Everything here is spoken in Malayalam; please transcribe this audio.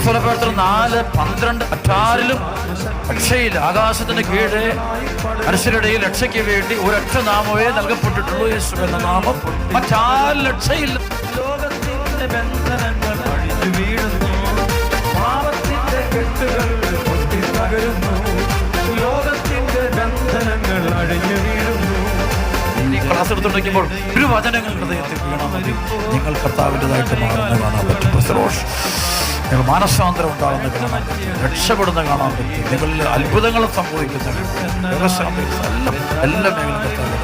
അപ്പോസ്തലപ്രവർത്തനം 4:12 മറ്റാരിലും രക്ഷയിൽ ആകാശത്തിന് കീഴെ മനുഷ്യരുടെ രക്ഷയ്ക്ക് വേണ്ടി ഒരൊറ്റ നാമമേ നൽകപ്പെട്ടിട്ടുള്ളൂ, യേശു എന്ന നാമം. മറ്റാരും രക്ഷയില്ല. ലോകത്തിന്റെ ബന്ധനങ്ങൾ അഴിഞ്ഞു വീഴുന്നു, പാപത്തിന്റെ കെട്ടുകൾ പൊട്ടിത്തകരുന്നു, ലോകത്തിന്റെ ബന്ധനങ്ങൾ അഴിഞ്ഞു വീഴുന്നു. ഈ ക്ലാസ് എടുത്തുകൊണ്ടിരിക്കുമ്പോൾ ഒരു വചനങ്ങൾ ഹൃദയത്തിൽ വീണാൽ മതി, നിങ്ങൾ കർത്താവിൻ്റെതായിട്ട് മാറുന്ന കാണാൻ പറ്റും. നിങ്ങൾ മാനസാന്തരം ഉണ്ടാകുന്ന കാണാൻ പറ്റും, രക്ഷപ്പെടുന്ന കാണാൻ പറ്റും, നിങ്ങളിൽ അത്ഭുതങ്ങൾ സംഭവിക്കുന്ന എല്ലാ മേഖലയും കർത്താവിൻ്റെ